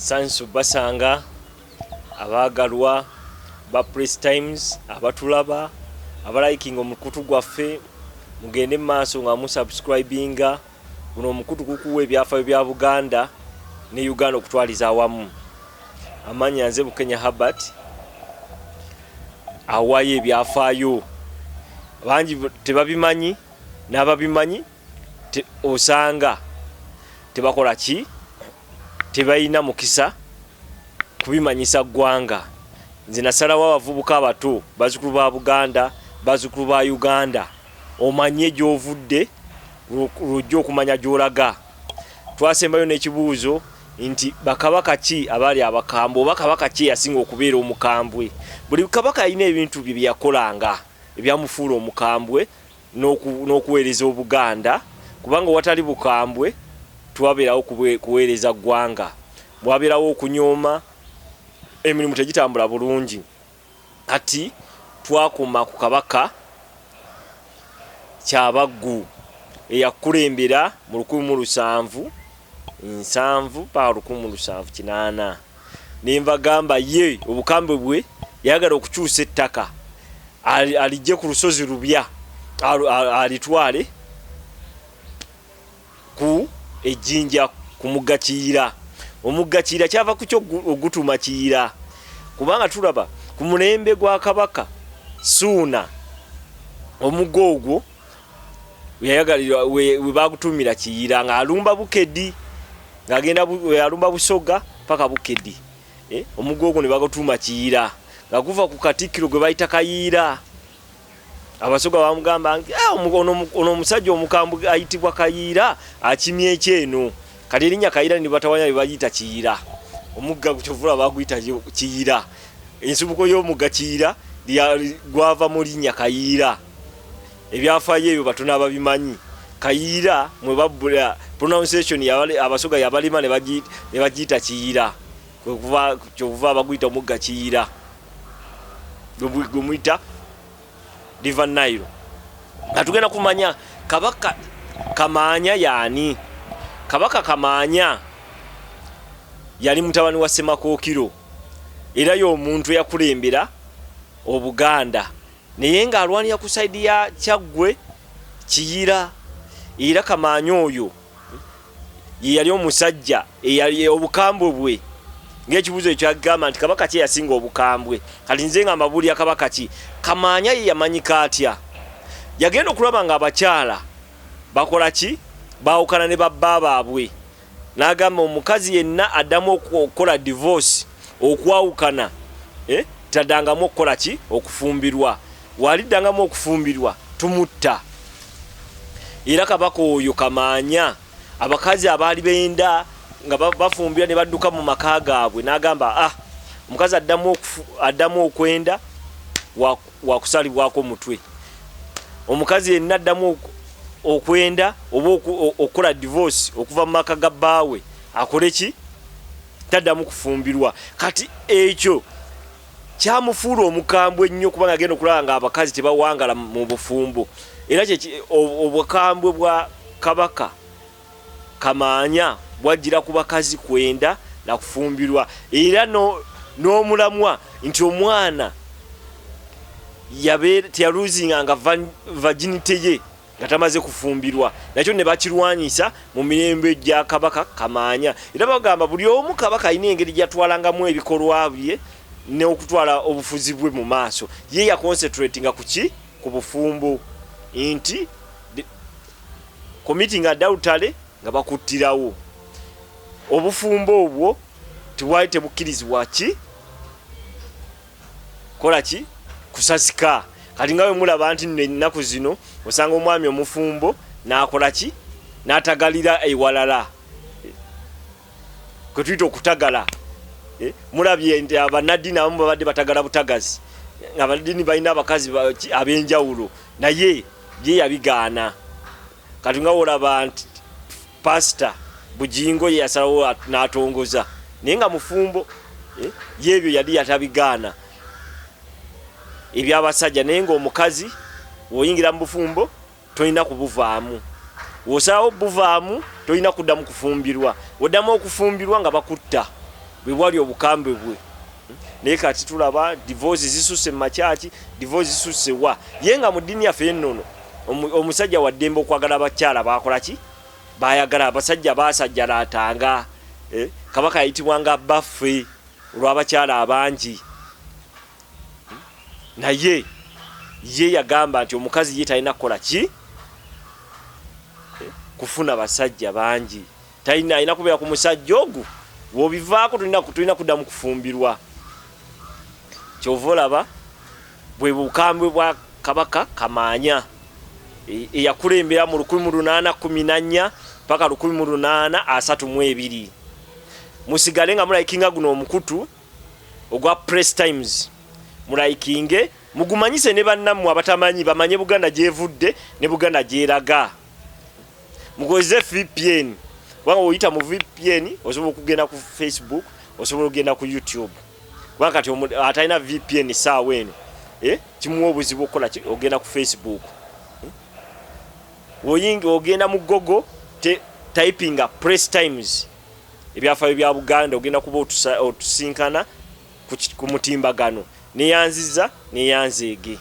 Sansu basanga abagalwa ba Press Times abatulaba abaliking omukutu gwaffe mugende maaso nga musubscribinga buno omukutu kukuwe byafa bya Buganda ne Uganda okutwaliza awamu amanya nze Bukenya Herbert awaye byafaayo banji tebabimanyi n'ababimanyi osanga tebakola ki tebayina mukisa kubimanyisa gwanga nze nasalawo abavubuka abato bazukulu ba Buganda bazukulu ba Uganda omanye gyovudde rujjo okumanya gyolaga twasembayo n'ekibuuzo nti bakabaka ki abali abakambo bakabaka ki yasinga okubeera omukambwe buli kabaka alina ebintu bye byakolanga ebyamufuula omukambwe n'okuweereza Obuganda kubanga watali bukambwe twabeerawo kuweereza ggwanga bwabeerawo okunyooma emirimu tegitambula bulungi kati twakoma ku kabaka Kyabaggu eyakulembera mu 1707 pa 1708 nimba gamba ye obukambwe bwe yagala okukyusa ettaka alijje ku lusozi Lubya alitwale ku ejjinja ku Mugakiira Omugakiira kyava ku kyo ogutuma Kiira kubanga tulaba ku mulembe gwa kabaka Suuna omugogwo yayagalira we bagutumira Kiira nga alumba Bukedi ngagenda alumba Busoga paka Bukedi omugogwo ne bagutuma Kiira nga kuva ku Katikkiro gwe bayita Kayiira abasoga bamugamba ono omusajja omukambwe ayitibwa Kayiira akimye ekyeno kati erinnya Kayiira ni batawanya bibajita Kiira omugga kuchovula baguyita Kiira ensubuko y'omugga Kiira gwava mu linnya Kayiira ebyafaayo ebyo batuna ababimanyi Kayiira mwe babbula pronunciation yabale abasoga yabalima ne bagiyita Kiira kuva kyova baguyita omugga Kiira gumuyita River Nile atugenda kumanya kabaka Kamaanya yani kabaka Kamaanya yali mutabani wa Semakookiro era y'omuntu yakulembera Obuganda naye nga alwanira ku side ya Kyaggwe Kiyiira era Kamaanya oyo ye yali omusajja eyali obukambwe bwe ng'ekibuuzo ekyo agamba nti kabaka ki yasinga obukambwe kati nze nga amabuli ya kabaka ki Kamaanya ye yamanyika atya yagenda okulaba nga abakyala bakola ki baawukana ne babba baabwe n'agamba omukazi yenna addamu okukola divorce okwawukana taddangamu okukola ki okufumbirwa waliddangamu okufumbirwa tumutta era kabaka oyo Kamaanya abakazi abaali benda nga bafumbira ne badduka mu maka gaabwe n'agamba omukazi addamu okwenda wakusalibwako mutwe omukazi yenna addamu okwenda oba okukola divorce okuva mu maka ga bbaawe akole ki taddamu kufumbirwa kati ekyo kyamufuula omukambwe ennyo kubanga agenda okulaba nga abakazi tebawangala mu bufumbo era obukambwe bwa kabaka Kamaanya bwajjira ku bakazi kwenda na kufumbirwa era n'omulamwa nti omwana yabeera teyaluzinga nga virginity ye nga tamaze kufumbirwa nakyo ne bakirwanyisa mu mirembe gya kabaka Kamaanya era bagamba buli omu kabaka alina engeri gyatwalangamu ebikolwa bye n'okutwala obufuzi bwe mu maaso ye yaconcentratinga ku ki ku bufumbo nti committing adultery nga bakuttirawo obufumbo obwo tewali tebukkirizibwa ki kola ki kusasika kati nga we mulaba nti ennaku zino osanga omwami omufumbo n'akola ki n'atagalira ewalala kwe tuyita okutagala mulabye nti abanaddiini abamu babadde batagala butagazi abaddiini balina abakazi ab'enjawulo naye ye yabigaana kati nga olaba nti Pastor Bujingo ye yasalawo n'atongoza naye nga mufumbo yebyo yali yatabigaana ebyabasajja naye ng'omukazi woyingira mu bufumbo tolina kubuvaamu Wosaawo buvaamu tolina kuddamu kufumbirwa. Woddamu okufumbirwa nga bakutta. bwe wali obukambe bwe. Naye kati tulaba divorce zisusse mu makyaki, divorce zisusse wa yenga mu ddiini yaffe ennono omusajja wa ddembe okwagala abakyala bakola ki, bayagala abasajja basajjalatanga. Kabaka yayitibwanga baffe olw'abakyala abangi. Naye ye yagamba nti omukazi ye talina kukola ki, kufuna basajja bangi, alina kubeera ku musajja ogwo. Bw'obivaako tulina kuddamu kufumbirwa. Kyova olaba bwe bukambwe bwa Kabaka Kamaanya eyakulembera mu 1814 paka 1832. Musigale nga mulayikinga guno omukutu ogwa Press Times, mulayikinge mugumanyise ne bannammwe abatamanyi bamanye Buganda gyevudde ne Buganda gyeraga. Mukozese VPN. Wanga oyita mu VPN osobola okugenda ku Facebook, osobola okugenda ku YouTube. Kubanga kati atalina VPN saawa eno kimuwa obuzibu okukola ogenda ku Facebook. Woyingi ogenda mu Google typinga Press Times, ebyafaayo bya Buganda ogenda kuba otusinkana ku mutimbagano neyanziza neyanzeege.